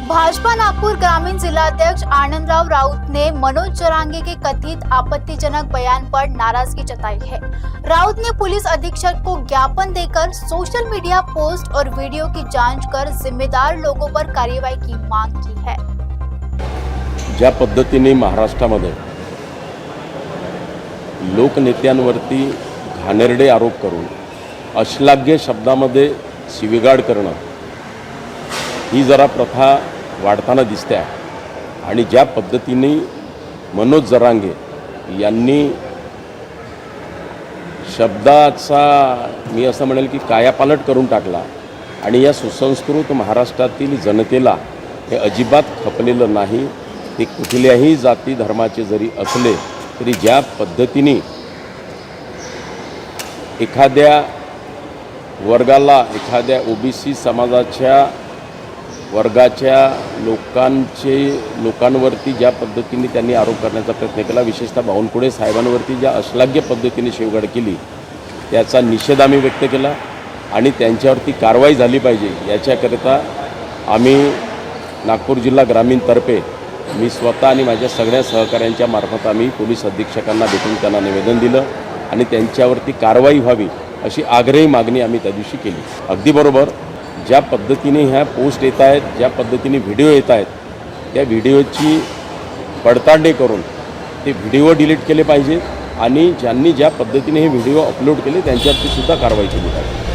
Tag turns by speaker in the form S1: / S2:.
S1: भाजपा नागपुर ग्रामीण जिलाध्यक्ष आनंदराव राउत ने मनोज जरांगे के कथित आपत्तिजनक बयान पर नाराजगी जताई है। राउत ने पुलिस अधीक्षक को ज्ञापन देकर सोशल मीडिया पोस्ट और वीडियो की जांच कर जिम्मेदार लोगों पर कार्रवाई की मांग की है।
S2: ज्या पद्धतीने महाराष्ट्रामध्ये लोकनेत्यांवरती घाणेरडे आरोप करून अश्लाघ्य शब्दामध्ये शिवीगाळ करणं ही जरा प्रथा वाढताना दिसते आहे आणि ज्या पद्धतीने मनोज जरांगे यांनी शब्दाचा मी असं म्हणेल की कायापालट करून टाकला आणि या सुसंस्कृत महाराष्ट्रातील जनतेला हे अजिबात खपलेलं नाही। ते कुठल्याही जाती धर्माचे जरी असले तरी ज्या पद्धतीने एखाद्या वर्गाला एखाद्या ओबीसी समाजाच्या वर्गाच्या लोकांवरती ज्या पद्धतीने त्यांनी आरोप करण्याचा प्रयत्न केला, विशेषतः बावनकुळे साहेबांवरती ज्या अश्लाघ्य पद्धतीने शिवगाळ केली त्याचा निषेध आम्ही व्यक्त केला आणि त्यांच्यावरती कारवाई झाली पाहिजे याच्याकरिता आम्ही नागपूर जिल्हा ग्रामीणतर्फे मी स्वतः आणि माझ्या सगळ्या सहकाऱ्यांच्या मार्फत आम्ही पोलीस अधीक्षकांना भेटून त्यांना निवेदन दिलं आणि त्यांच्यावरती कारवाई व्हावी अशी आग्रही मागणी आम्ही त्या दिवशी केली। अगदी बरोबर, ज्या पद्धतीने ह्या पोस्ट येत आहेत, ज्या पद्धतीने व्हिडिओ येत आहेत, त्या व्हिडिओची पडताळणी करून ते व्हिडिओ डिलीट केले पाहिजे आणि ज्यांनी ज्या पद्धतीने हे व्हिडिओ अपलोड केले त्यांच्यावरती सुद्धा कारवाई केली पाहिजे।